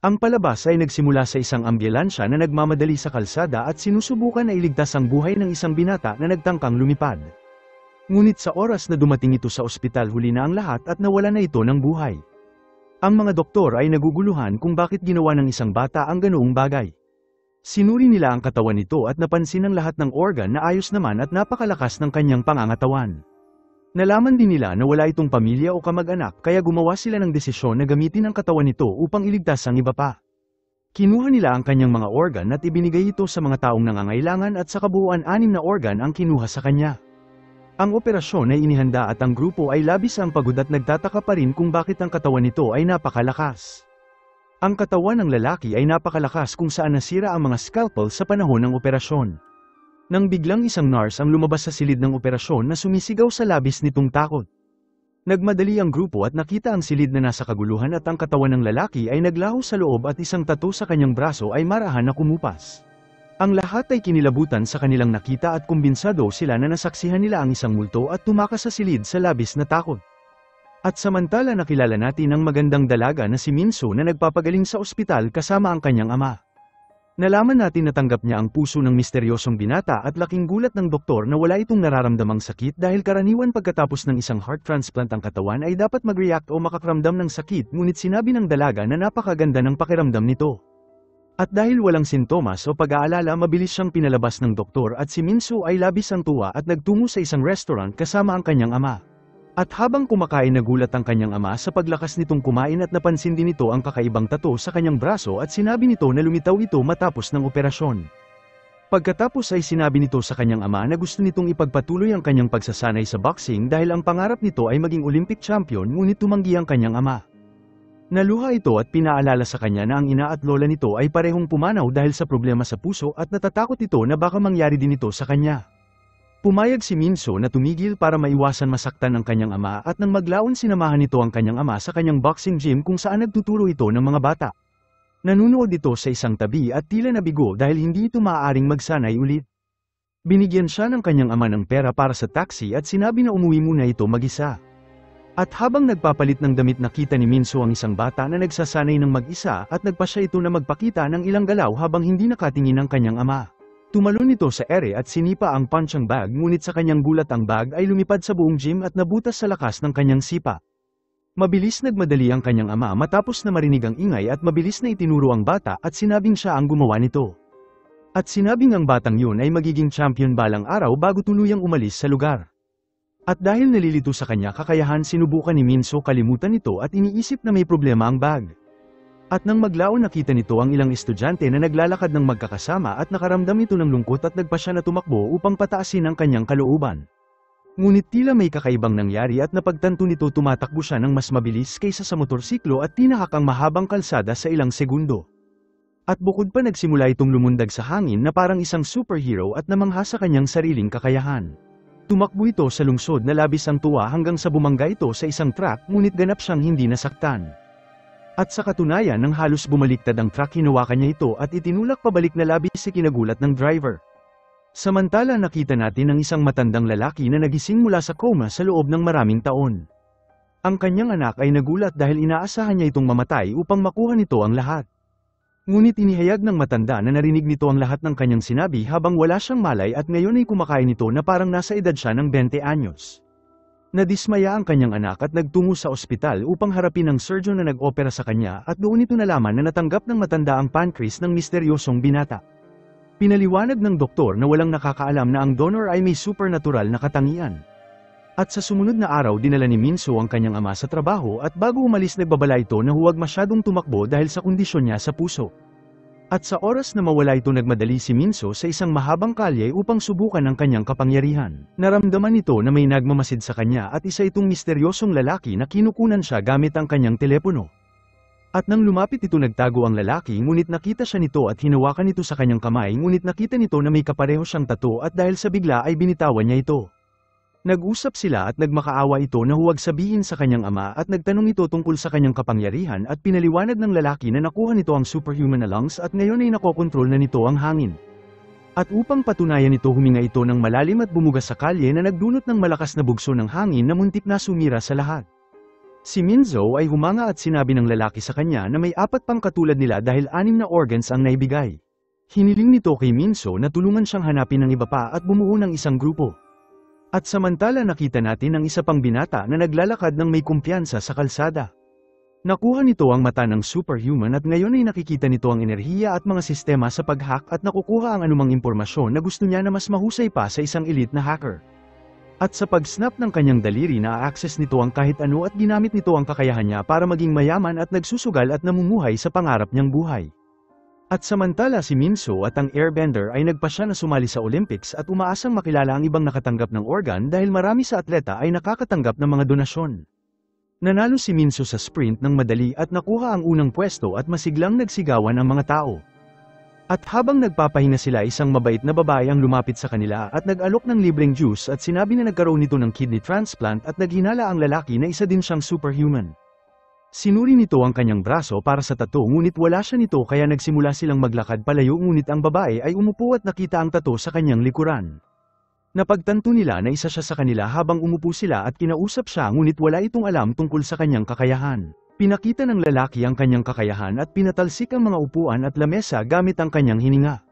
Ang palabas ay nagsimula sa isang ambulansya na nagmamadali sa kalsada at sinusubukan na iligtas ang buhay ng isang binata na nagtangkang lumipad. Ngunit sa oras na dumating ito sa ospital huli na ang lahat at nawala na ito ng buhay. Ang mga doktor ay naguguluhan kung bakit ginawa ng isang bata ang ganoong bagay. Sinuri nila ang katawan nito at napansin ang lahat ng organ na ayos naman at napakalakas ng kanyang pangangatawan. Nalaman din nila na wala itong pamilya o kamag-anak kaya gumawa sila ng desisyon na gamitin ang katawan nito upang iligtas ang iba pa. Kinuha nila ang kanyang mga organ at ibinigay ito sa mga taong nangangailangan at sa kabuuan 6 na organ ang kinuha sa kanya. Ang operasyon ay inihanda at ang grupo ay labis ang pagod at nagtataka pa rin kung bakit ang katawan nito ay napakalakas. Ang katawan ng lalaki ay napakalakas kung saan nasira ang mga scalpel sa panahon ng operasyon. Nang biglang isang nurse ang lumabas sa silid ng operasyon na sumisigaw sa labis nitong takot. Nagmadali ang grupo at nakita ang silid na nasa kaguluhan at ang katawan ng lalaki ay naglaho sa loob at isang tattoo sa kanyang braso ay marahan na kumupas. Ang lahat ay kinilabutan sa kanilang nakita at kumbinsado sila na nasaksihan nila ang isang multo at tumakas sa silid sa labis na takot. At samantala nakilala natin ang magandang dalaga na si Minso na nagpapagaling sa ospital kasama ang kanyang ama. Nalaman natin na tanggap niya ang puso ng misteryosong binata at laking gulat ng doktor na wala itong nararamdamang sakit dahil karaniwan pagkatapos ng isang heart transplant ang katawan ay dapat mag-react o makakaramdam ng sakit ngunit sinabi ng dalaga na napakaganda ng pakiramdam nito. At dahil walang sintomas o pag-aalala mabilis siyang pinalabas ng doktor at si Minso ay labis ang tuwa at nagtungo sa isang restaurant kasama ang kanyang ama. At habang kumakain nagulat ang kanyang ama sa paglakas nitong kumain at napansin din nito ang kakaibang tattoo sa kanyang braso at sinabi nito na lumitaw ito matapos ng operasyon. Pagkatapos ay sinabi nito sa kanyang ama na gusto nitong ipagpatuloy ang kanyang pagsasanay sa boxing dahil ang pangarap nito ay maging Olympic champion ngunit tumanggi ang kanyang ama. Naluha ito at pinaalala sa kanya na ang ina at lola nito ay parehong pumanaw dahil sa problema sa puso at natatakot ito na baka mangyari din ito sa kanya. Pumayag si Minso na tumigil para maiwasan masaktan ng kanyang ama at nang maglaon sinamahan nito ang kanyang ama sa kanyang boxing gym kung saan nagtuturo ito ng mga bata. Nanunood ito sa isang tabi at tila nabigo dahil hindi ito maaaring magsanay ulit. Binigyan siya ng kanyang ama ng pera para sa taxi at sinabi na umuwi muna ito mag-isa. At habang nagpapalit ng damit nakita ni Minso ang isang bata na nagsasanay ng mag-isa at nagpa siya ito na magpakita ng ilang galaw habang hindi nakatingin ang kanyang ama. Tumalon ito sa ere at sinipa ang punching bag ngunit sa kanyang gulat ang bag ay lumipad sa buong gym at nabutas sa lakas ng kanyang sipa. Mabilis nagmadali ang kanyang ama matapos na marinig ang ingay at mabilis na itinuro ang bata at sinabing siya ang gumawa nito. At sinabing ang batang yun ay magiging champion balang araw bago tuluyang umalis sa lugar. At dahil nalilito sa kanya kakayahan sinubukan ni Minso kalimutan ito at iniisip na may problema ang bag. At nang maglaon nakita nito ang ilang estudyante na naglalakad ng magkakasama at nakaramdam ito ng lungkot at nagpa siya na tumakbo upang pataasin ang kanyang kalooban. Ngunit tila may kakaibang nangyari at napagtanto nito tumatakbo siya ng mas mabilis kaysa sa motorsiklo at tinahak ang mahabang kalsada sa ilang segundo. At bukod pa nagsimula itong lumundag sa hangin na parang isang superhero at namangha sa kanyang sariling kakayahan. Tumakbo ito sa lungsod na labis ang tuwa hanggang sa bumangga ito sa isang truck ngunit ganap siyang hindi nasaktan. At sa katunayan nang halos bumaliktad ang truck hinawakan niya ito at itinulak pabalik na labis si kinagulat ng driver. Samantala nakita natin ang isang matandang lalaki na nagising mula sa coma sa loob ng maraming taon. Ang kanyang anak ay nagulat dahil inaasahan niya itong mamatay upang makuha nito ang lahat. Ngunit inihayag ng matanda na narinig nito ang lahat ng kanyang sinabi habang wala siyang malay at ngayon ay kumakain ito na parang nasa edad siya ng 20 anyos. Nadismaya ang kanyang anak at nagtungo sa ospital upang harapin ang surgeon na nag-opera sa kanya at doon ito nalaman na natanggap ng matanda ang pancreas ng misteryosong binata. Pinaliwanag ng doktor na walang nakakaalam na ang donor ay may supernatural na katangian. At sa sumunod na araw dinala ni Minso ang kanyang ama sa trabaho at bago umalis nagbabala ito na huwag masyadong tumakbo dahil sa kondisyon niya sa puso. At sa oras na mawala ito nagmadali si Minso sa isang mahabang kalye upang subukan ang kanyang kapangyarihan. Naramdaman nito na may nagmamasid sa kanya at isa itong misteryosong lalaki na kinukunan siya gamit ang kanyang telepono. At nang lumapit ito nagtago ang lalaki ngunit nakita siya nito at hinawakan ito sa kanyang kamay ngunit nakita nito na may kapareho siyang tattoo at dahil sa bigla ay binitawan niya ito. Nag-usap sila at nagmakaawa ito na huwag sabihin sa kanyang ama at nagtanong ito tungkol sa kanyang kapangyarihan at pinaliwanag ng lalaki na nakuha nito ang superhuman na lungs at ngayon ay nakokontrol na nito ang hangin. At upang patunayan nito huminga ito ng malalim at bumuga sa kalye na nagdulot ng malakas na bugso ng hangin na muntik na sumira sa lahat. Si Minzo ay humanga at sinabi ng lalaki sa kanya na may 4 pang katulad nila dahil 6 na organs ang naibigay. Hiniling nito kay Minzo na tulungan siyang hanapin ng iba pa at bumuo ng isang grupo. At samantala nakita natin ang isa pang binata na naglalakad ng may kumpiyansa sa kalsada. Nakuha nito ang mata ng superhuman at ngayon ay nakikita nito ang enerhiya at mga sistema sa pag-hack at nakukuha ang anumang impormasyon na gusto niya na mas mahusay pa sa isang elite na hacker. At sa pag-snap ng kanyang daliri na-access nito ang kahit ano at ginamit nito ang kakayahan niya para maging mayaman at nagsusugal at namumuhay sa pangarap niyang buhay. At samantala si Minzo at ang Airbender ay nagpasya na sumali sa Olympics at umaasang makilala ang ibang nakatanggap ng organ dahil marami sa atleta ay nakakatanggap ng mga donasyon. Nanalo si Minzo sa sprint ng madali at nakuha ang unang pwesto at masiglang nagsigawan ang mga tao. At habang nagpapahinga sila isang mabait na babae ang lumapit sa kanila at nag-alok ng libreng juice at sinabi na nagkaroon nito ng kidney transplant at naghinala ang lalaki na isa din siyang superhuman. Sinuri nito ang kanyang braso para sa tattoo ngunit wala siya nito kaya nagsimula silang maglakad palayo ngunit ang babae ay umupo at nakita ang tattoo sa kanyang likuran. Napagtanto nila na isa siya sa kanila habang umupo sila at kinausap siya ngunit wala itong alam tungkol sa kanyang kakayahan. Pinakita ng lalaki ang kanyang kakayahan at pinatalsik ang mga upuan at lamesa gamit ang kanyang hininga.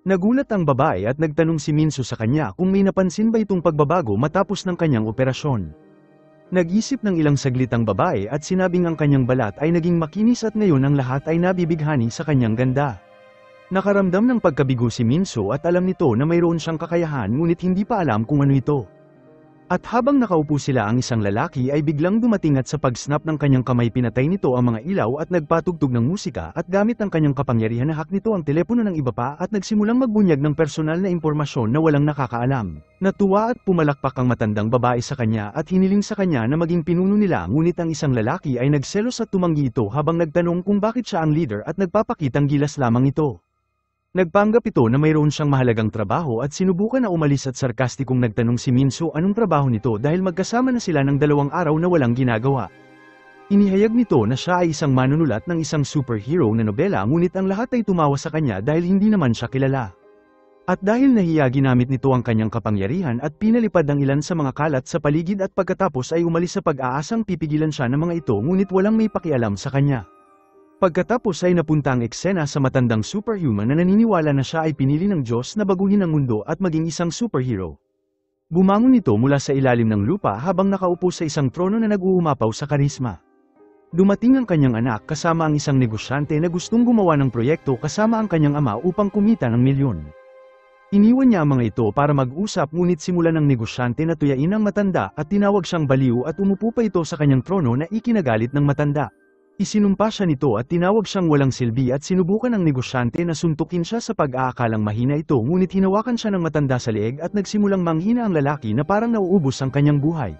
Nagulat ang babae at nagtanong si Minzo sa kanya kung may napansin ba itong pagbabago matapos ng kanyang operasyon. Nag-isip ng ilang saglit ang babae at sinabing ang kanyang balat ay naging makinis at ngayon ang lahat ay nabibighani sa kanyang ganda. Nakaramdam ng pagkabigo si Minzo at alam nito na mayroon siyang kakayahan ngunit hindi pa alam kung ano ito. At habang nakaupo sila ang isang lalaki ay biglang dumating at sa pag-snap ng kanyang kamay pinatay nito ang mga ilaw at nagpatugtog ng musika at gamit ang kanyang kapangyarihan na hack nito ang telepono ng iba pa at nagsimulang magbunyag ng personal na impormasyon na walang nakakaalam. Natuwa at pumalakpak ang matandang babae sa kanya at hiniling sa kanya na maging pinuno nila ngunit ang isang lalaki ay nagselos at tumanggi ito habang nagtanong kung bakit siya ang leader at nagpapakitang gilas lamang ito. Nagpanggap ito na mayroon siyang mahalagang trabaho at sinubukan na umalis at sarkastikong nagtanong si Minzo anong trabaho nito dahil magkasama na sila ng 2 araw na walang ginagawa. Inihayag nito na siya ay isang manunulat ng isang superhero na nobela ngunit ang lahat ay tumawa sa kanya dahil hindi naman siya kilala. At dahil nahiya ginamit nito ang kanyang kapangyarihan at pinalipad ang ilan sa mga kalat sa paligid at pagkatapos ay umalis sa pag-aasang pipigilan siya ng mga ito ngunit walang may pakialam sa kanya. Pagkatapos ay napunta ang eksena sa matandang superhuman na naniniwala na siya ay pinili ng Diyos na baguhin ang mundo at maging isang superhero. Bumangon ito mula sa ilalim ng lupa habang nakaupo sa isang trono na nag-uumapaw sa karisma. Dumating ang kanyang anak kasama ang isang negosyante na gustong gumawa ng proyekto kasama ang kanyang ama upang kumita ng milyon. Iniwan niya ang mga ito para mag-usap ngunit simulan ng negosyante na tuyain ang matanda at tinawag siyang baliw at umupo pa ito sa kanyang trono na ikinagalit ng matanda. Isinumpa siya nito at tinawag siyang walang silbi at sinubukan ng negosyante na suntukin siya sa pag-aakalang mahina ito ngunit hinawakan siya ng matanda sa leeg at nagsimulang manghina ang lalaki na parang nauubos ang kanyang buhay.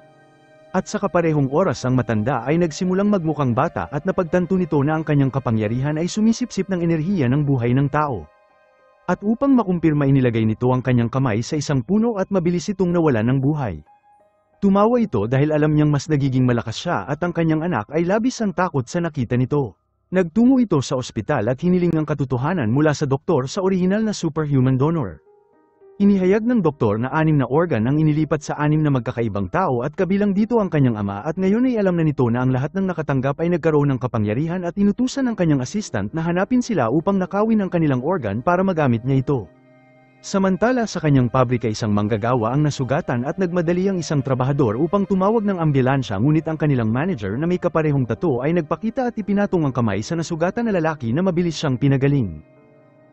At sa kaparehong oras ang matanda ay nagsimulang magmukhang bata at napagtanto nito na ang kanyang kapangyarihan ay sumisipsip ng enerhiya ng buhay ng tao. At upang makumpirma inilagay nito ang kanyang kamay sa isang puno at mabilis itong nawalan ng buhay. Tumawa ito dahil alam niyang mas nagiging malakas siya at ang kanyang anak ay labis ang takot sa nakita nito. Nagtungo ito sa ospital at hiniling ang katotohanan mula sa doktor sa orihinal na superhuman donor. Inihayag ng doktor na 6 na organ ang inilipat sa 6 na magkakaibang tao at kabilang dito ang kanyang ama at ngayon ay alam na nito na ang lahat ng nakatanggap ay nagkaroon ng kapangyarihan at inutusan ng kanyang assistant na hanapin sila upang nakawin ang kanilang organ para magamit niya ito. Samantala sa kanyang pabrika isang manggagawa ang nasugatan at nagmadali ang isang trabahador upang tumawag ng ambulansya ngunit ang kanilang manager na may kaparehong tattoo ay nagpakita at ipinatong ang kamay sa nasugatan na lalaki na mabilis siyang pinagaling.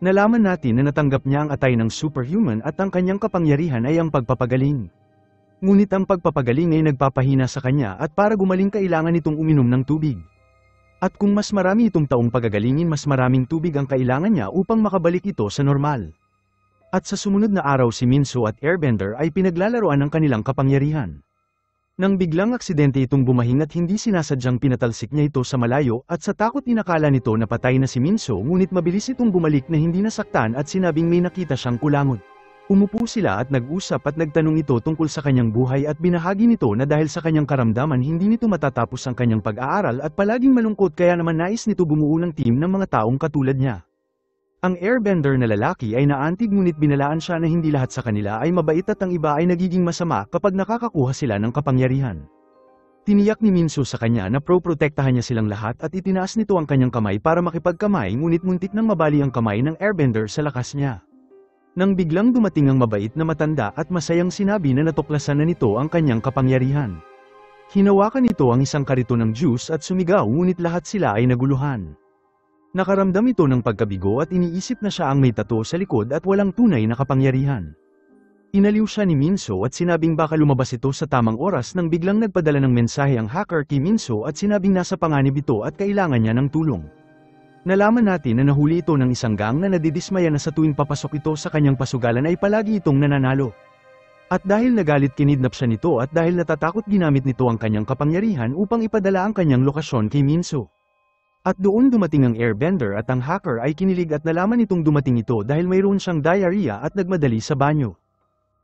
Nalaman natin na natanggap niya ang atay ng superhuman at ang kanyang kapangyarihan ay ang pagpapagaling. Ngunit ang pagpapagaling ay nagpapahina sa kanya at para gumaling kailangan itong uminom ng tubig. At kung mas marami itong taong pagagalingin mas maraming tubig ang kailangan niya upang makabalik ito sa normal. At sa sumunod na araw si Minzo at Airbender ay pinaglalaroan ng kanilang kapangyarihan. Nang biglang aksidente itong bumahing at hindi sinasadyang pinatalsik niya ito sa malayo at sa takot inakala nito na patay na si Minzo ngunit mabilis itong bumalik na hindi nasaktan at sinabing may nakita siyang kulangot. Umupo sila at nag-usap at nagtanong ito tungkol sa kanyang buhay at binahagi nito na dahil sa kanyang karamdaman hindi nito matatapos ang kanyang pag-aaral at palaging malungkot kaya naman nais nito bumuo ng team ng mga taong katulad niya. Ang Airbender na lalaki ay naantig ngunit binalaan siya na hindi lahat sa kanila ay mabait at ang iba ay nagiging masama kapag nakakakuha sila ng kapangyarihan. Tiniyak ni Minso sa kanya na protektahan niya silang lahat at itinaas nito ang kanyang kamay para makipagkamay ngunit muntik nang mabali ang kamay ng airbender sa lakas niya. Nang biglang dumating ang mabait na matanda at masayang sinabi na natuklasan na nito ang kanyang kapangyarihan. Hinawakan nito ang isang kariton ng juice at sumigaw ngunit lahat sila ay naguluhan. Nakaramdam ito ng pagkabigo at iniisip na siya ang may tato sa likod at walang tunay na kapangyarihan. Inaliw siya ni Minso at sinabing baka lumabas ito sa tamang oras nang biglang nagpadala ng mensahe ang hacker kay Minso at sinabing nasa panganib ito at kailangan niya ng tulong. Nalaman natin na nahuli ito ng isang gang na nadidismaya na sa tuwing papasok ito sa kanyang pasugalan ay palagi itong nananalo. At dahil nagalit kinidnap siya nito at dahil natatakot ginamit nito ang kanyang kapangyarihan upang ipadala ang kanyang lokasyon kay Minso. At doon dumating ang airbender at ang hacker ay kinilig at nalaman itong dumating ito dahil mayroon siyang diarrhea at nagmadali sa banyo.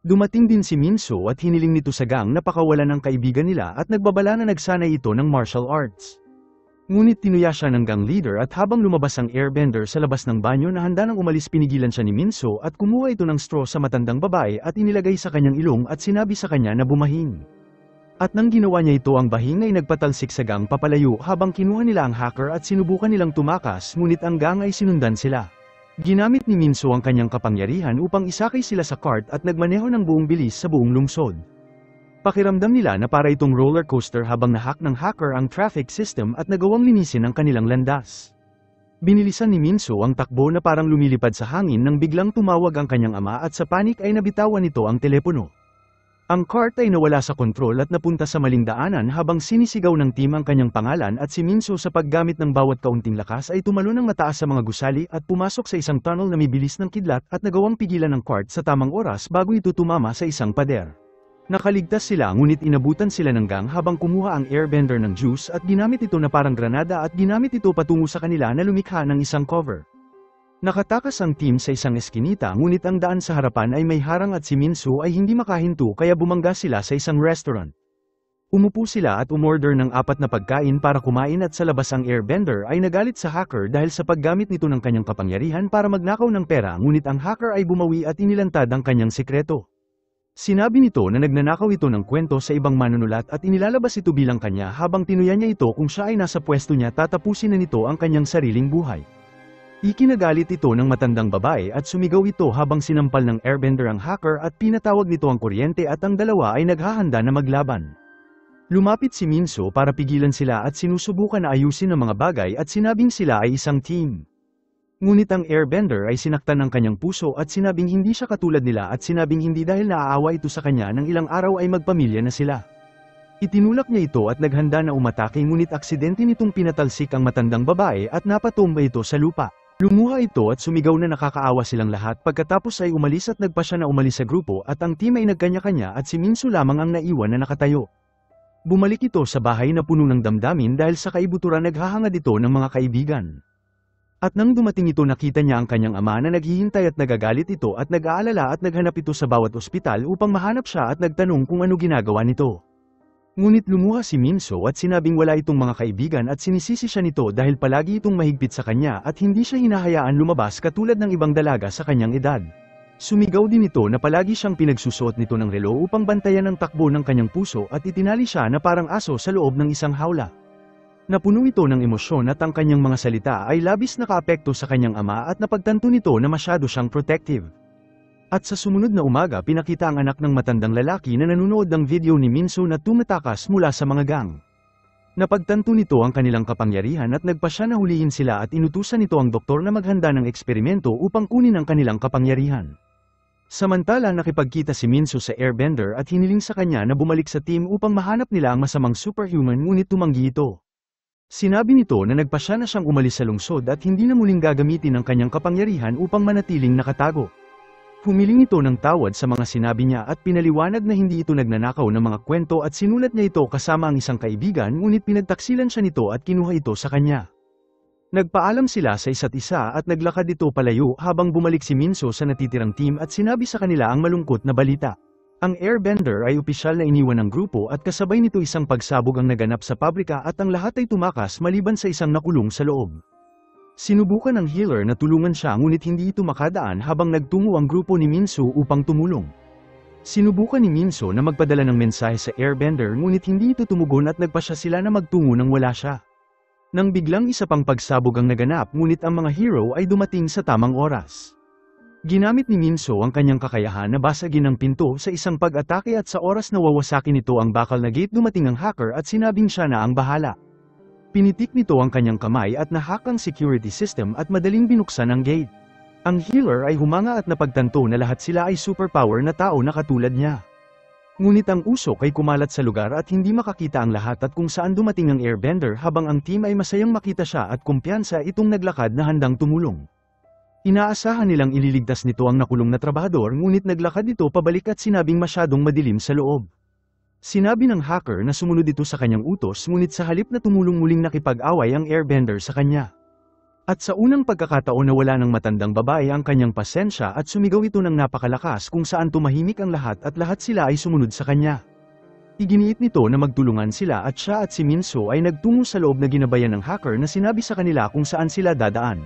Dumating din si Minso at hiniling nito sa gang na pakawalan ang kaibigan nila at nagbabala na nagsanay ito ng martial arts. Ngunit tinuya siya ng gang leader at habang lumabas ang airbender sa labas ng banyo na handa nang umalis pinigilan siya ni Minso at kumuha ito ng straw sa matandang babae at inilagay sa kanyang ilong at sinabi sa kanya na bumahing. At nang ginawa niya ito ang bahing ay nagpatalsik sa gang papalayo habang kinuha nila ang hacker at sinubukan nilang tumakas ngunit ang gang ay sinundan sila. Ginamit ni Minso ang kanyang kapangyarihan upang isakay sila sa cart at nagmaneho ng buong bilis sa buong lungsod. Pakiramdam nila na para itong roller coaster habang nahack ng hacker ang traffic system at nagawang linisin ang kanilang landas. Binilisan ni Minso ang takbo na parang lumilipad sa hangin nang biglang tumawag ang kanyang ama at sa panik ay nabitawan nito ang telepono. Ang cart ay nawala sa kontrol at napunta sa maling daanan habang sinisigaw ng team ang kanyang pangalan at si Minso sa paggamit ng bawat kaunting lakas ay tumalon ng mataas sa mga gusali at pumasok sa isang tunnel na may bilis ng kidlat at nagawang pigilan ng cart sa tamang oras bago ito tumama sa isang pader. Nakaligtas sila ngunit inabutan sila ng gang habang kumuha ang airbender ng juice at ginamit ito na parang granada at ginamit ito patungo sa kanila na lumikha ng isang cover. Nakatakas ang team sa isang eskinita ngunit ang daan sa harapan ay may harang at si Minso ay hindi makahinto kaya bumangga sila sa isang restaurant. Umupo sila at umorder ng 4 na pagkain para kumain at sa labas ang airbender ay nagalit sa hacker dahil sa paggamit nito ng kanyang kapangyarihan para magnakaw ng pera ngunit ang hacker ay bumawi at inilantad ang kanyang sikreto. Sinabi nito na nagnanakaw ito ng kwento sa ibang manunulat at inilalabas ito bilang kanya habang tinuya niya ito kung siya ay nasa pwesto niya tatapusin na nito ang kanyang sariling buhay. Ikinagalit ito ng matandang babae at sumigaw ito habang sinampal ng airbender ang hacker at pinatawag nito ang kuryente at ang dalawa ay naghahanda na maglaban. Lumapit si Minso para pigilan sila at sinusubukan na ayusin ang mga bagay at sinabing sila ay isang team. Ngunit ang airbender ay sinaktan ng kanyang puso at sinabing hindi siya katulad nila at sinabing hindi dahil naaawa ito sa kanya nang ilang araw ay magpamilya na sila. Itinulak niya ito at naghanda na umatake ngunit aksidente nitong pinatalsik ang matandang babae at napatumba ito sa lupa. Lumuha ito at sumigaw na nakakaawa silang lahat pagkatapos ay umalis at nagpa siya na umalis sa grupo at ang team ay nagkanya-kanya at si Minso lamang ang naiwan na nakatayo. Bumalik ito sa bahay na puno ng damdamin dahil sa kaibuturan naghahangad ito ng mga kaibigan. At nang dumating ito nakita niya ang kanyang ama na naghihintay at nagagalit ito at nag-aalala at naghanap ito sa bawat ospital upang mahanap siya at nagtanong kung ano ginagawa nito. Ngunit lumuha si Minso at sinabing wala itong mga kaibigan at sinisisi siya nito dahil palagi itong mahigpit sa kanya at hindi siya hinahayaan lumabas katulad ng ibang dalaga sa kanyang edad. Sumigaw din ito na palagi siyang pinagsusuot nito ng relo upang bantayan ang takbo ng kanyang puso at itinali siya na parang aso sa loob ng isang hawla. Napuno ito ng emosyon at ang kanyang mga salita ay labis nakaapekto sa kanyang ama at napagtanto nito na masyado siyang protective. At sa sumunod na umaga pinakita ang anak ng matandang lalaki na nanonood ng video ni Minso na tumatakas mula sa mga gang. Napagtanto nito ang kanilang kapangyarihan at nagpa siya na hulihin sila at inutusan nito ang doktor na maghanda ng eksperimento upang kunin ang kanilang kapangyarihan. Samantala nakipagkita si Minso sa airbender at hiniling sa kanya na bumalik sa team upang mahanap nila ang masamang superhuman ngunit tumanggi ito. Sinabi nito na nagpa siya na siyang umalis sa lungsod at hindi na muling gagamitin ang kanyang kapangyarihan upang manatiling nakatago. Humiling ito ng tawad sa mga sinabi niya at pinaliwanag na hindi ito nagnanakaw ng mga kwento at sinulat niya ito kasama ang isang kaibigan ngunit pinagtaksilan siya nito at kinuha ito sa kanya. Nagpaalam sila sa isa't isa at naglakad ito palayo habang bumalik si Minso sa natitirang team at sinabi sa kanila ang malungkot na balita. Ang airbender ay opisyal na iniwan ng grupo at kasabay nito isang pagsabog ang naganap sa pabrika at ang lahat ay tumakas maliban sa isang nakulong sa loob. Sinubukan ng healer na tulungan siya ngunit hindi ito makadaan habang nagtungo ang grupo ni Minso upang tumulong. Sinubukan ni Minso na magpadala ng mensahe sa airbender ngunit hindi ito tumugon at nagpasya sila na magtungo nang wala siya. Nang biglang isa pang pagsabog ang naganap ngunit ang mga hero ay dumating sa tamang oras. Ginamit ni Minso ang kanyang kakayahan na basagin ang pinto sa isang pag-atake at sa oras na wawasakin nito ang bakal na gate dumating ang hacker at sinabing siya na ang bahala. Pinitik nito ang kanyang kamay at nahack ang security system at madaling binuksan ang gate. Ang healer ay humanga at napagtanto na lahat sila ay superpower na tao na katulad niya. Ngunit ang usok ay kumalat sa lugar at hindi makakita ang lahat at kung saan dumating ang airbender habang ang team ay masayang makita siya at kumpiyansa itong naglakad na handang tumulong. Inaasahan nilang ililigtas nito ang nakulong na trabahador ngunit naglakad ito pabalik at sinabing masyadong madilim sa loob. Sinabi ng hacker na sumunod ito sa kanyang utos ngunit sa halip na tumulong muling nakipag-away ang airbender sa kanya. At sa unang pagkakataon na wala ng matandang babae ang kanyang pasensya at sumigaw ito ng napakalakas kung saan tumahimik ang lahat at lahat sila ay sumunod sa kanya. Iginiit nito na magtulungan sila at siya at si Minso ay nagtungo sa loob na ginabayan ng hacker na sinabi sa kanila kung saan sila dadaan.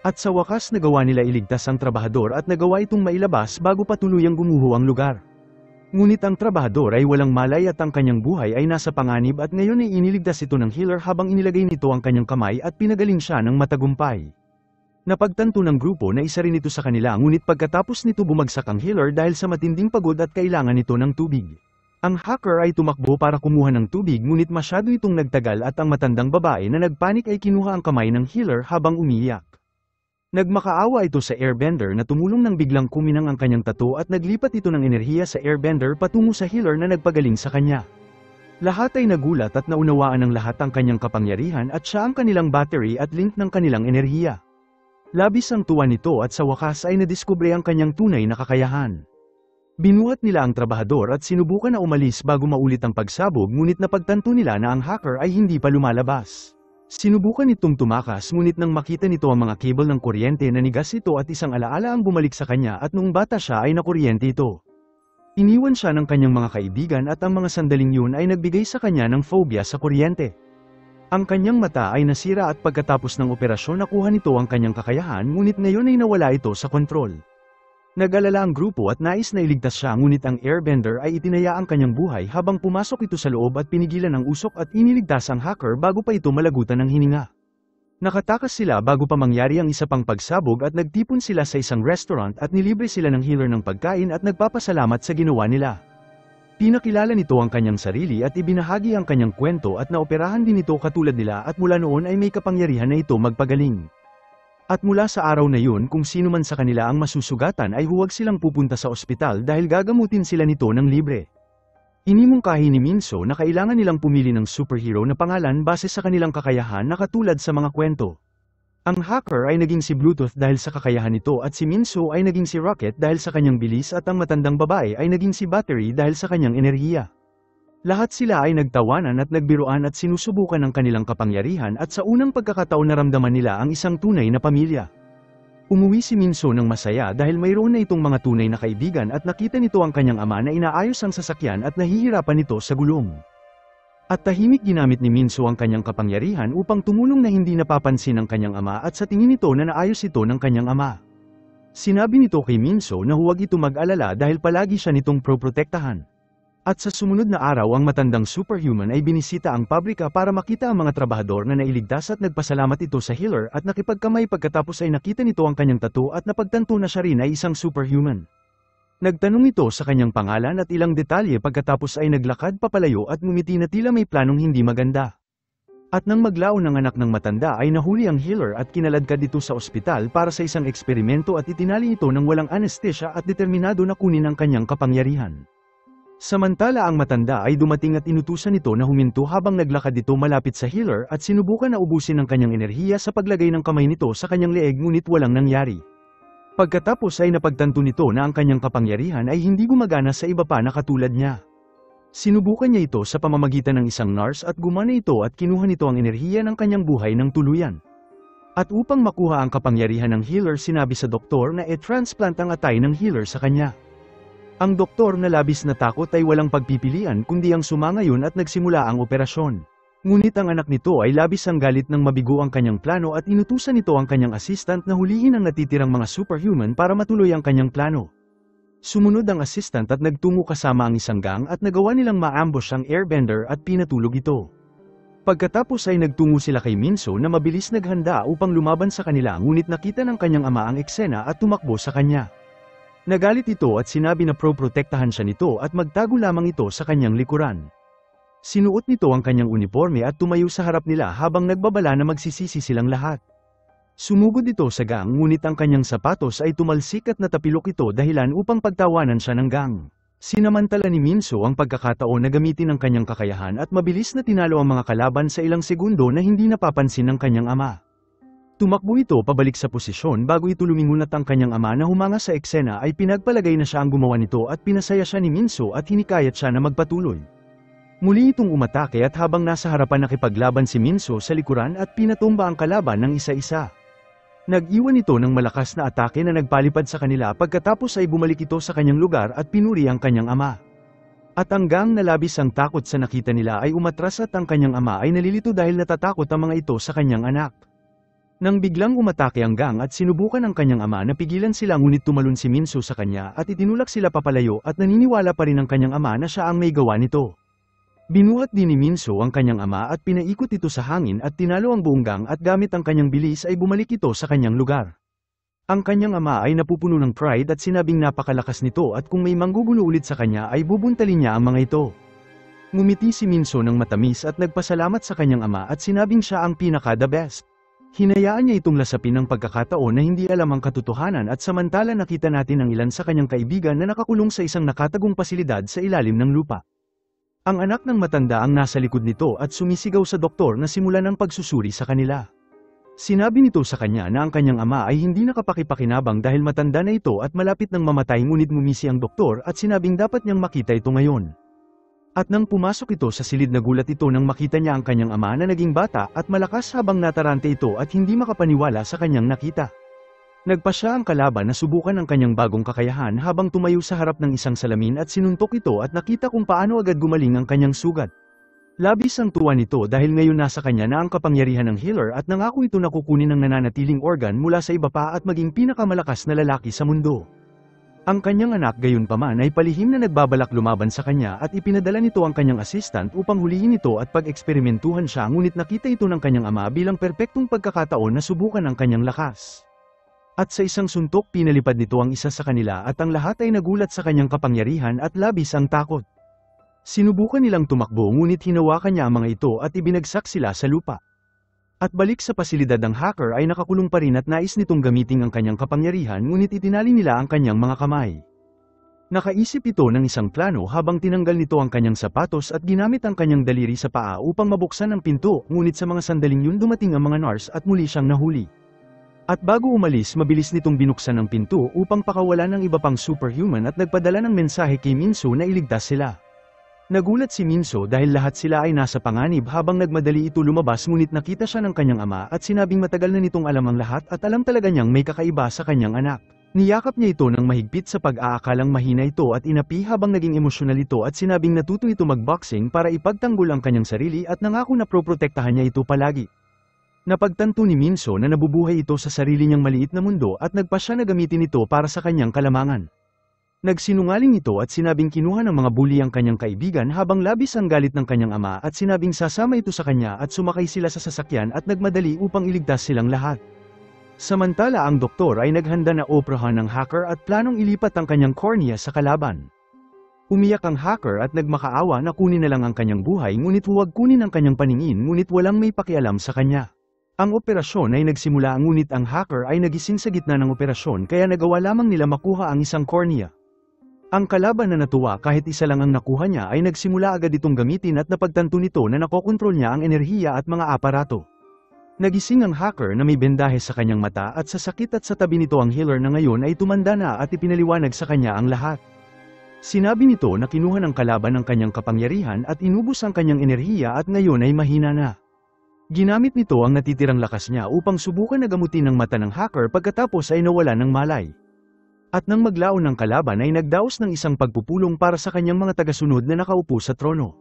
At sa wakas nagawa nila iligtas ang trabahador at nagawa itong mailabas bago pa tuluyang gumuho ang lugar. Ngunit ang trabahador ay walang malay at ang kanyang buhay ay nasa panganib at ngayon ay iniligtas ito ng healer habang inilagay nito ang kanyang kamay at pinagaling siya ng matagumpay. Napagtanto ng grupo na isa rin ito sa kanila ngunit pagkatapos nito bumagsak ang healer dahil sa matinding pagod at kailangan nito ng tubig. Ang hacker ay tumakbo para kumuha ng tubig ngunit masyado itong nagtagal at ang matandang babae na nagpanik ay kinuha ang kamay ng healer habang umiiyak. Nagmakaawa ito sa airbender na tumulong nang biglang kuminang ang kanyang tattoo at naglipat ito ng enerhiya sa airbender patungo sa healer na nagpagaling sa kanya. Lahat ay nagulat at naunawaan ng lahat ang kanyang kapangyarihan at siya ang kanilang battery at link ng kanilang enerhiya. Labis ang tuwa nito at sa wakas ay nadiskubre ang kanyang tunay na kakayahan. Binuhat nila ang trabahador at sinubukan na umalis bago maulit ang pagsabog ngunit napagtanto nila na ang hacker ay hindi pa lumalabas. Sinubukan itong tumakas ngunit nang makita nito ang mga cable ng kuryente na nigas ito at isang alaala ang bumalik sa kanya at noong bata siya ay nakuryente ito. Iniwan siya ng kanyang mga kaibigan at ang mga sandaling yun ay nagbigay sa kanya ng phobia sa kuryente. Ang kanyang mata ay nasira at pagkatapos ng operasyon nakuha nito ang kanyang kakayahan ngunit ngayon ay nawala ito sa kontrol. Nag-alala ang grupo at nais na iligtas siya ngunit ang airbender ay itinaya ang kanyang buhay habang pumasok ito sa loob at pinigilan ang usok at iniligtas ang hacker bago pa ito malagutan ng hininga. Nakatakas sila bago pa mangyari ang isa pang pagsabog at nagtipon sila sa isang restaurant at nilibre sila ng healer ng pagkain at nagpapasalamat sa ginawa nila. Pinakilala nito ang kanyang sarili at ibinahagi ang kanyang kwento at naoperahan din ito katulad nila at mula noon ay may kapangyarihan na ito magpagaling. At mula sa araw na yun kung sino man sa kanila ang masusugatan ay huwag silang pupunta sa ospital dahil gagamutin sila nito ng libre. Inimungkahi ni Minso na kailangan nilang pumili ng superhero na pangalan base sa kanilang kakayahan na katulad sa mga kwento. Ang hacker ay naging si Bluetooth dahil sa kakayahan nito at si Minso ay naging si Rocket dahil sa kanyang bilis at ang matandang babae ay naging si Battery dahil sa kanyang enerhiya. Lahat sila ay nagtawanan at nagbiruan at sinusubukan ang kanilang kapangyarihan at sa unang pagkakataon naramdaman nila ang isang tunay na pamilya. Umuwi si Minso ng masaya dahil mayroon na itong mga tunay na kaibigan at nakita nito ang kanyang ama na inaayos ang sasakyan at nahihirapan nito sa gulong. At tahimik ginamit ni Minso ang kanyang kapangyarihan upang tumulong na hindi napapansin ng kanyang ama at sa tingin nito na naayos ito ng kanyang ama. Sinabi nito kay Minso na huwag ito mag-alala dahil palagi siya nitong proprotektahan. At sa sumunod na araw ang matandang superhuman ay binisita ang pabrika para makita ang mga trabahador na nailigtas at nagpasalamat ito sa healer at nakipagkamay pagkatapos ay nakita nito ang kanyang tattoo at napagtanto na siya rin ay isang superhuman. Nagtanong ito sa kanyang pangalan at ilang detalye pagkatapos ay naglakad papalayo at ngumiti na tila may planong hindi maganda. At nang maglaon ang anak ng matanda ay nahuli ang healer at kinaladkad dito sa ospital para sa isang eksperimento at itinali ito ng walang anesthesia at determinado na kunin ang kanyang kapangyarihan. Samantala ang matanda ay dumating at inutusan nito na huminto habang naglakad ito malapit sa healer at sinubukan na ubusin ang kanyang enerhiya sa paglagay ng kamay nito sa kanyang leeg ngunit walang nangyari. Pagkatapos ay napagtanto nito na ang kanyang kapangyarihan ay hindi gumagana sa iba pa na katulad niya. Sinubukan niya ito sa pamamagitan ng isang nurse at gumana ito at kinuha nito ang enerhiya ng kanyang buhay ng tuluyan. At upang makuha ang kapangyarihan ng healer sinabi sa doktor na i-transplant ang atay ng healer sa kanya. Ang doktor na labis na takot ay walang pagpipilian kundi ang sumangayon at nagsimula ang operasyon. Ngunit ang anak nito ay labis ang galit nang mabigo ang kanyang plano at inutusan nito ang kanyang assistant na hulihin ang natitirang mga superhuman para matuloy ang kanyang plano. Sumunod ang assistant at nagtungo kasama ang isang gang at nagawa nilang ma-ambush ang airbender at pinatulog ito. Pagkatapos ay nagtungo sila kay Minso na mabilis naghanda upang lumaban sa kanila ngunit nakita ng kanyang ama ang eksena at tumakbo sa kanya. Nagalit ito at sinabi na protektahan siya nito at magtago lamang ito sa kanyang likuran. Sinuot nito ang kanyang uniforme at tumayo sa harap nila habang nagbabala na magsisisi silang lahat. Sumugod ito sa gang ngunit ang kanyang sapatos ay tumalsik at natapilok ito dahilan upang pagtawanan siya ng gang. Sinamantala ni Minso ang pagkakataon na gamitin ang kanyang kakayahan at mabilis na tinalo ang mga kalaban sa ilang segundo na hindi napapansin ng kanyang ama. Tumakbo ito pabalik sa posisyon bago ito lumingon at ang kanyang ama na humanga sa eksena ay pinagpalagay na siya ang gumawa nito at pinasaya siya ni Minso at hinikayat siya na magpatuloy. Muli itong umatake at habang nasa harapan nakipaglaban si Minso sa likuran at pinatumba ang kalaban ng isa-isa. Nag-iwan ito ng malakas na atake na nagpalipad sa kanila pagkatapos ay bumalik ito sa kanyang lugar at pinuri ang kanyang ama. At ang gang na labis ang takot sa nakita nila ay umatras at ang kanyang ama ay nalilito dahil natatakot ang mga ito sa kanyang anak. Nang biglang umatake ang gang at sinubukan ng kanyang ama na pigilan sila ngunit tumalon si Minso sa kanya at itinulak sila papalayo at naniniwala pa rin ang kanyang ama na siya ang may gawa nito. Binuhat din ni Minso ang kanyang ama at pinaikot ito sa hangin at tinalo ang buong gang at gamit ang kanyang bilis ay bumalik ito sa kanyang lugar. Ang kanyang ama ay napupuno ng pride at sinabing napakalakas nito at kung may manggugulo ulit sa kanya ay bubuntalin niya ang mga ito. Ngumiti si Minso ng matamis at nagpasalamat sa kanyang ama at sinabing siya ang pinaka-the best. Hinayaan niya itong lasapin ang pagkakataon na hindi alam ang katotohanan at samantala nakita natin ang ilan sa kanyang kaibigan na nakakulong sa isang nakatagong pasilidad sa ilalim ng lupa. Ang anak ng matanda ang nasa likod nito at sumisigaw sa doktor na simulan ang pagsusuri sa kanila. Sinabi nito sa kanya na ang kanyang ama ay hindi nakapakipakinabang dahil matanda na ito at malapit nang mamatay ngunit ngumisi ang doktor at sinabing dapat niyang makita ito ngayon. At nang pumasok ito sa silid nagulat ito nang makita niya ang kanyang ama na naging bata at malakas habang natarante ito at hindi makapaniwala sa kanyang nakita. Nagpa siya ang kalaban na subukan ang kanyang bagong kakayahan habang tumayo sa harap ng isang salamin at sinuntok ito at nakita kung paano agad gumaling ang kanyang sugat. Labis ang tuwa nito dahil ngayon nasa kanya na ang kapangyarihan ng healer at nangako ito na kukunin ang nananatiling organ mula sa iba pa at maging pinakamalakas na lalaki sa mundo. Ang kanyang anak gayunpaman ay palihim na nagbabalak lumaban sa kanya at ipinadala nito ang kanyang assistant upang hulihin ito at pag-eksperimentuhan siya ngunit nakita ito ng kanyang ama bilang perpektong pagkakataon na subukan ang kanyang lakas. At sa isang suntok pinalipad nito ang isa sa kanila at ang lahat ay nagulat sa kanyang kapangyarihan at labis ang takot. Sinubukan nilang tumakbo ngunit hinawakan niya ang mga ito at ibinagsak sila sa lupa. At balik sa pasilidad ng hacker ay nakakulong pa rin at nais nitong gamitin ang kanyang kapangyarihan ngunit itinali nila ang kanyang mga kamay. Nakaisip ito ng isang plano habang tinanggal nito ang kanyang sapatos at ginamit ang kanyang daliri sa paa upang mabuksan ang pinto ngunit sa mga sandaling yun dumating ang mga NARS at muli siyang nahuli. At bago umalis mabilis nitong binuksan ang pinto upang pakawalan ng iba pang superhuman at nagpadala ng mensahe kay Minso na iligtas sila. Nagulat si Minso dahil lahat sila ay nasa panganib habang nagmadali ito lumabas ngunit nakita siya ng kanyang ama at sinabing matagal na nitong alam ang lahat at alam talaga niyang may kakaiba sa kanyang anak. Niyakap niya ito ng mahigpit sa pag-aakalang mahina ito at inapi habang naging emosyonal ito at sinabing natuto ito magboxing para ipagtanggol ang kanyang sarili at nangako na proprotektahan niya ito palagi. Napagtanto ni Minso na nabubuhay ito sa sarili niyang maliit na mundo at nagpa siya na gamitin ito para sa kanyang kalamangan. Nagsinungaling ito at sinabing kinuha ng mga bully ang kanyang kaibigan habang labis ang galit ng kanyang ama at sinabing sasama ito sa kanya at sumakay sila sa sasakyan at nagmadali upang iligtas silang lahat. Samantala ang doktor ay naghanda na oprahan ng hacker at planong ilipat ang kanyang cornea sa kalaban. Umiyak ang hacker at nagmakaawa na kunin na lang ang kanyang buhay ngunit huwag kunin ang kanyang paningin ngunit walang may pakialam sa kanya. Ang operasyon ay nagsimula ngunit ang hacker ay nagising sa gitna ng operasyon kaya nagawa lamang nila makuha ang isang cornea. Ang kalaban na natuwa kahit isa lang ang nakuha niya ay nagsimula agad itong gamitin at napagtanto nito na nakokontrol niya ang enerhiya at mga aparato. Nagising ang hacker na may bendahe sa kanyang mata at sa sakit at sa tabi nito ang healer na ngayon ay tumanda na at ipinaliwanag sa kanya ang lahat. Sinabi nito na kinuha ng kalaban ang kanyang kapangyarihan at inubos ang kanyang enerhiya at ngayon ay mahina na. Ginamit nito ang natitirang lakas niya upang subukan na gamutin ang mata ng hacker pagkatapos ay nawala ng malay. At nang maglaon ng kalaban ay nagdaos ng isang pagpupulong para sa kanyang mga tagasunod na nakaupo sa trono.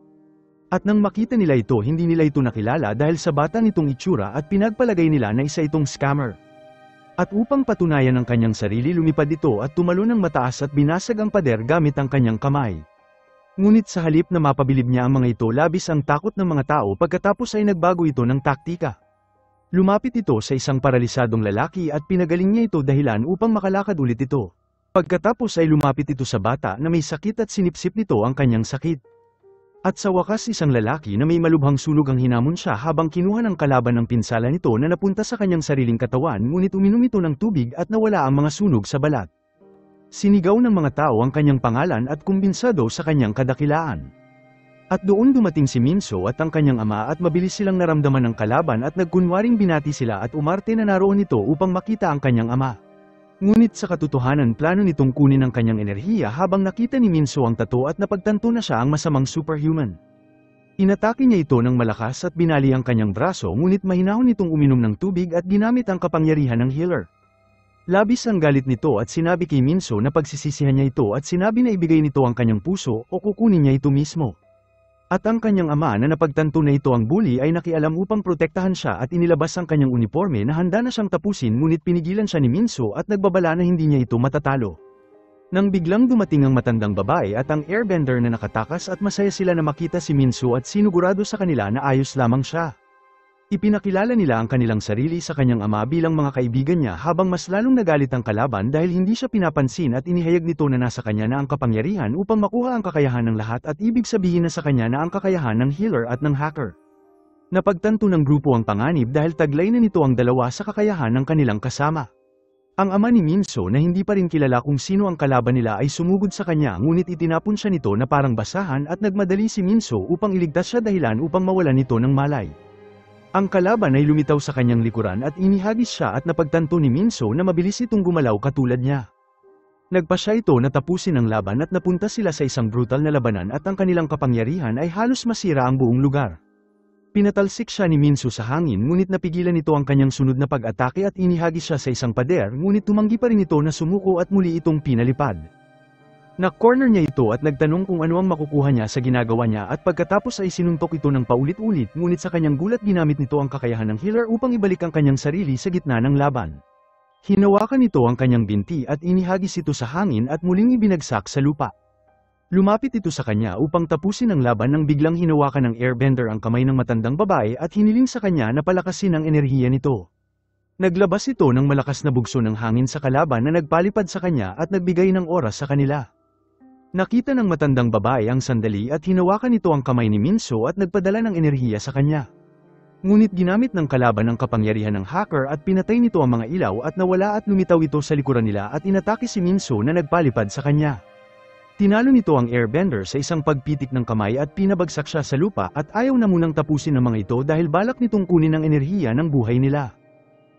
At nang makita nila ito hindi nila ito nakilala dahil sa bata nitong itsura at pinagpalagay nila na isa itong scammer. At upang patunayan ang kanyang sarili lumipad ito at tumalon ng mataas at binasag ang pader gamit ang kanyang kamay. Ngunit sa halip na mapabilib niya ang mga ito labis ang takot ng mga tao pagkatapos ay nagbago ito ng taktika. Lumapit ito sa isang paralisadong lalaki at pinagaling niya ito dahilan upang makalakad ulit ito. Pagkatapos ay lumapit ito sa bata na may sakit at sinipsip nito ang kanyang sakit. At sa wakas isang lalaki na may malubhang sunog ang hinamon siya habang kinuha ng kalaban ng pinsala nito na napunta sa kanyang sariling katawan ngunit uminom ito ng tubig at nawala ang mga sunog sa balat. Sinigaw ng mga tao ang kanyang pangalan at kumbinsado sa kanyang kadakilaan. At doon dumating si Minso at ang kanyang ama at mabilis silang naramdaman ng kalaban at nagkunwaring binati sila at umarte na naroon ito upang makita ang kanyang ama. Ngunit sa katotohanan plano nitong kunin ang kanyang enerhiya habang nakita ni Minso ang tato at napagtanto na siya ang masamang superhuman. Inatake niya ito ng malakas at binali ang kanyang braso ngunit mahinahon nitong uminom ng tubig at ginamit ang kapangyarihan ng healer. Labis ang galit nito at sinabi kay Minso na pagsisisihan niya ito at sinabi na ibigay nito ang kanyang puso o kukunin niya ito mismo. At ang kanyang ama na napagtanto na ito ang bully ay nakialam upang protektahan siya at inilabas ang kanyang uniforme na handa na siyang tapusin ngunit pinigilan siya ni Minso at nagbabala na hindi niya ito matatalo. Nang biglang dumating ang matandang babae at ang airbender na nakatakas at masaya sila na makita si Minso at sinugurado sa kanila na ayos lamang siya. Ipinakilala nila ang kanilang sarili sa kanyang ama bilang mga kaibigan niya habang mas lalong nagalit ang kalaban dahil hindi siya pinapansin at inihayag nito na nasa kanya na ang kapangyarihan upang makuha ang kakayahan ng lahat at ibig sabihin na sa kanya na ang kakayahan ng healer at ng hacker. Napagtanto ng grupo ang panganib dahil taglay na nito ang dalawa sa kakayahan ng kanilang kasama. Ang ama ni Minso na hindi pa rin kilala kung sino ang kalaban nila ay sumugod sa kanya ngunit itinapon siya nito na parang basahan at nagmadali si Minso upang iligtas siya dahilan upang mawalan nito ng malay. Ang kalaban ay lumitaw sa kanyang likuran at inihagis siya at napagtanto ni Minso na mabilis itong gumalaw katulad niya. Nagpa siya ito na tapusin ang laban at napunta sila sa isang brutal na labanan at ang kanilang kapangyarihan ay halos masira ang buong lugar. Pinatalsik siya ni Minso sa hangin ngunit napigilan ito ang kanyang sunod na pag-atake at inihagis siya sa isang pader ngunit tumanggi pa rin ito na sumuko at muli itong pinalipad. Na-corner niya ito at nagtanong kung ano ang makukuha niya sa ginagawa niya at pagkatapos ay sinuntok ito ng paulit-ulit ngunit sa kanyang gulat ginamit nito ang kakayahan ng healer upang ibalik ang kanyang sarili sa gitna ng laban. Hinawakan nito ang kanyang binti at inihagis ito sa hangin at muling ibinagsak sa lupa. Lumapit ito sa kanya upang tapusin ang laban nang biglang hinawakan ng airbender ang kamay ng matandang babae at hiniling sa kanya na palakasin ang enerhiya nito. Naglabas ito ng malakas na bugso ng hangin sa kalaban na nagpalipad sa kanya at nagbigay ng oras sa kanila. Nakita ng matandang babae ang sandali at hinawakan nito ang kamay ni Minso at nagpadala ng enerhiya sa kanya. Ngunit ginamit ng kalaban ang kapangyarihan ng hacker at pinatay nito ang mga ilaw at nawala at lumitaw ito sa likuran nila at inatake si Minso na nagpalipad sa kanya. Tinalo nito ang airbender sa isang pagpitik ng kamay at pinabagsak siya sa lupa at ayaw na munang tapusin ang mga ito dahil balak nitong kunin ang enerhiya ng buhay nila.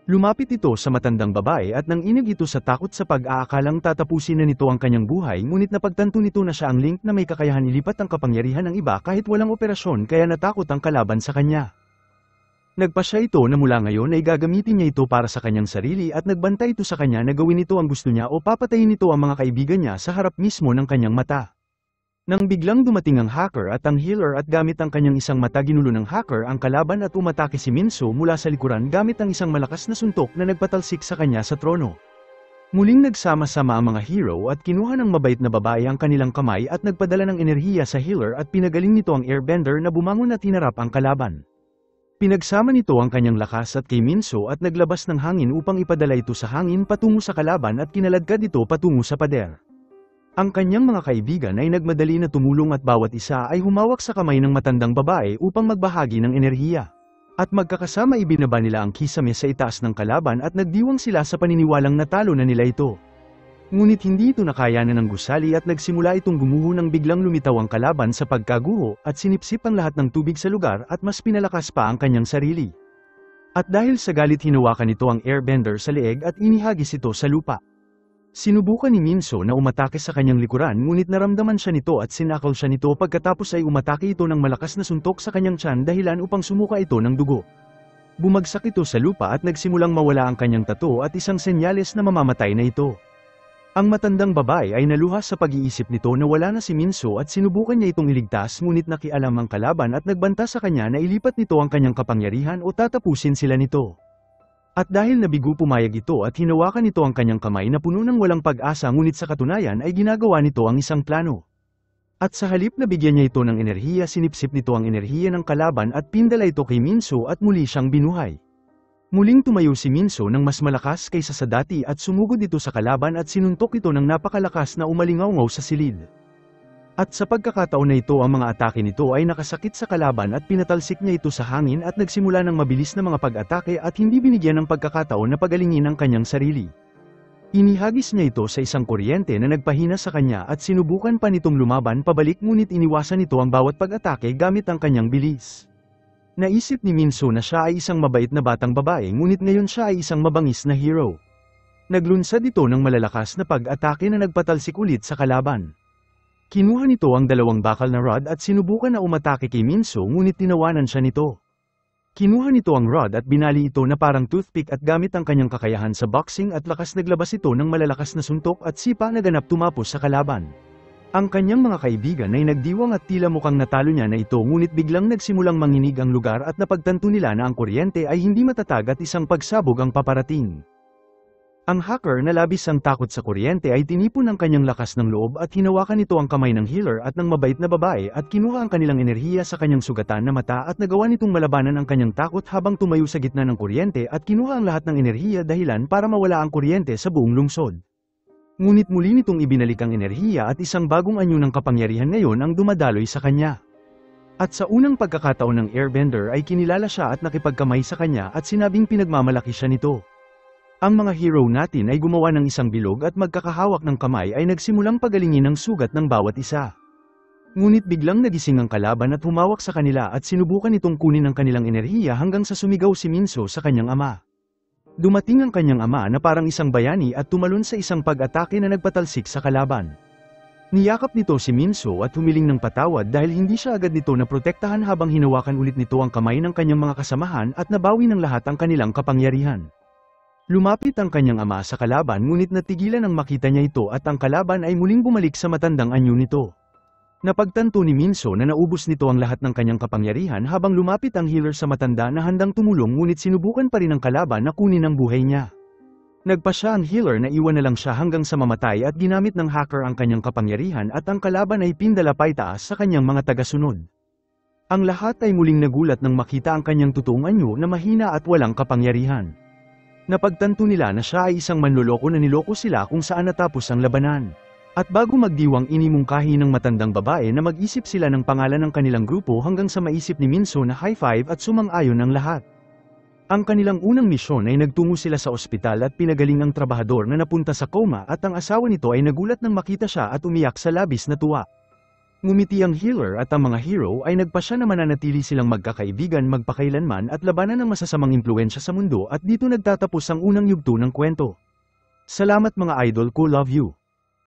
Lumapit ito sa matandang babae at nang inig ito sa takot sa pag-aakalang tatapusin na nito ang kanyang buhay ngunit napagtanto nito na siya ang Link na may kakayahan ilipat ang kapangyarihan ng iba kahit walang operasyon kaya natakot ang kalaban sa kanya. Nagpasya ito na mula ngayon ay gagamitin niya ito para sa kanyang sarili at nagbantay ito sa kanya na gawin ito ang gusto niya o papatayin nito ang mga kaibigan niya sa harap mismo ng kanyang mata. Nang biglang dumating ang hacker at ang healer at gamit ang kanyang isang mata ginulo ng hacker ang kalaban at umatake si Minso mula sa likuran gamit ang isang malakas na suntok na nagpatalsik sa kanya sa trono. Muling nagsama-sama ang mga hero at kinuha ng mabait na babae ang kanilang kamay at nagpadala ng enerhiya sa healer at pinagaling nito ang airbender na bumangon at hinarap ang kalaban. Pinagsama nito ang kanyang lakas at kay Minso at naglabas ng hangin upang ipadala ito sa hangin patungo sa kalaban at kinaladkad ito patungo sa pader. Ang kanyang mga kaibigan ay nagmadali na tumulong at bawat isa ay humawak sa kamay ng matandang babae upang magbahagi ng enerhiya. At magkakasama ibinaba nila ang kisame sa itaas ng kalaban at nagdiwang sila sa paniniwalang natalo na nila ito. Ngunit hindi ito nakayanan ng gusali at nagsimula itong gumuho nang biglang lumitaw ang kalaban sa pagkaguho at sinipsip ang lahat ng tubig sa lugar at mas pinalakas pa ang kanyang sarili. At dahil sa galit hinawakan ito ang airbender sa leeg at inihagis ito sa lupa. Sinubukan ni Minso na umatake sa kanyang likuran ngunit naramdaman siya nito at sinakal siya nito pagkatapos ay umatake ito ng malakas na suntok sa kanyang tiyan dahilan upang sumuka ito ng dugo. Bumagsak ito sa lupa at nagsimulang mawala ang kanyang tato at isang senyales na mamamatay na ito. Ang matandang babae ay naluhas sa pag-iisip nito na wala na si Minso at sinubukan niya itong iligtas ngunit nakialam ang kalaban at nagbanta sa kanya na ilipat nito ang kanyang kapangyarihan o tatapusin sila nito. At dahil nabigo pumayag ito at hinawakan nito ang kanyang kamay na puno ng walang pag-asa ngunit sa katunayan ay ginagawa nito ang isang plano. At sa halip na bigyan niya ito ng enerhiya sinipsip nito ang enerhiya ng kalaban at pindala ito kay Minso at muli siyang binuhay. Muling tumayo si Minso ng mas malakas kaysa sa dati at sumugod ito sa kalaban at sinuntok ito ng napakalakas na umalingaw-ngaw sa silid. At sa pagkakataon na ito ang mga atake nito ay nakasakit sa kalaban at pinatalsik niya ito sa hangin at nagsimula ng mabilis na mga pag-atake at hindi binigyan ng pagkakataon na pagalingin ang kanyang sarili. Inihagis niya ito sa isang kuryente na nagpahina sa kanya at sinubukan pa nitong lumaban pabalik ngunit iniwasan nito ang bawat pag-atake gamit ang kanyang bilis. Naisip ni Minso na siya ay isang mabait na batang babae ngunit ngayon siya ay isang mabangis na hero. Naglunsad ito ng malalakas na pag-atake na nagpatalsik ulit sa kalaban. Kinuha nito ang dalawang bakal na rod at sinubukan na umatake kay Minso ngunit tinawanan siya nito. Kinuha nito ang rod at binali ito na parang toothpick at gamit ang kanyang kakayahan sa boxing at lakas naglabas ito ng malalakas na suntok at sipa na ganap tumapos sa kalaban. Ang kanyang mga kaibigan ay nagdiwang at tila mukhang natalo niya na ito ngunit biglang nagsimulang manginig ang lugar at napagtanto nila na ang kuryente ay hindi matatag at isang pagsabog ang paparating. Ang hacker na labis ang takot sa kuryente ay tinipon ang kanyang lakas ng loob at hinawakan nito ang kamay ng healer at ng mabait na babae at kinuha ang kanilang enerhiya sa kanyang sugatan na mata at nagawa nitong malabanan ang kanyang takot habang tumayo sa gitna ng kuryente at kinuha ang lahat ng enerhiya dahilan para mawala ang kuryente sa buong lungsod. Ngunit muli nitong ibinalik ang enerhiya at isang bagong anyo ng kapangyarihan ngayon ang dumadaloy sa kanya. At sa unang pagkakataon ng airbender ay kinilala siya at nakipagkamay sa kanya at sinabing pinagmamalaki siya nito. Ang mga hero natin ay gumawa ng isang bilog at magkakahawak ng kamay ay nagsimulang pagalingin ang sugat ng bawat isa. Ngunit biglang nagising ang kalaban at humawak sa kanila at sinubukan itong kunin ang kanilang enerhiya hanggang sa sumigaw si Minso sa kanyang ama. Dumating ang kanyang ama na parang isang bayani at tumalon sa isang pag-atake na nagpatalsik sa kalaban. Niyakap nito si Minso at humiling ng patawad dahil hindi siya agad nito na protektahan habang hinawakan ulit nito ang kamay ng kanyang mga kasamahan at nabawi ng lahat ang kanilang kapangyarihan. Lumapit ang kanyang ama sa kalaban ngunit natigilan nang makita niya ito at ang kalaban ay muling bumalik sa matandang anyo nito. Napagtanto ni Minso na naubos nito ang lahat ng kanyang kapangyarihan habang lumapit ang healer sa matanda na handang tumulong ngunit sinubukan pa rin ng kalaban na kunin ang buhay niya. Nagpa siya ang healer na iwan na lang siya hanggang sa mamatay at ginamit ng hacker ang kanyang kapangyarihan at ang kalaban ay pindala paitaas sa kanyang mga tagasunod. Ang lahat ay muling nagulat nang makita ang kanyang totoong anyo na mahina at walang kapangyarihan. Napagtanto nila na siya ay isang manloloko na niloko sila kung saan natapos ang labanan. At bago magdiwang inimungkahi ng matandang babae na mag-isip sila ng pangalan ng kanilang grupo hanggang sa maisip ni Minso na high five at sumang-ayon ang lahat. Ang kanilang unang misyon ay nagtungo sila sa ospital at pinagaling ang trabahador na napunta sa coma at ang asawa nito ay nagulat nang makita siya at umiyak sa labis na tuwa. Ngumiti ang healer at ang mga hero ay nagpasya na mananatili silang magkakaibigan magpakailanman at labanan ng masasamang impluwensya sa mundo at dito nagtatapos ang unang yugto ng kwento. Salamat mga idol ko, love you.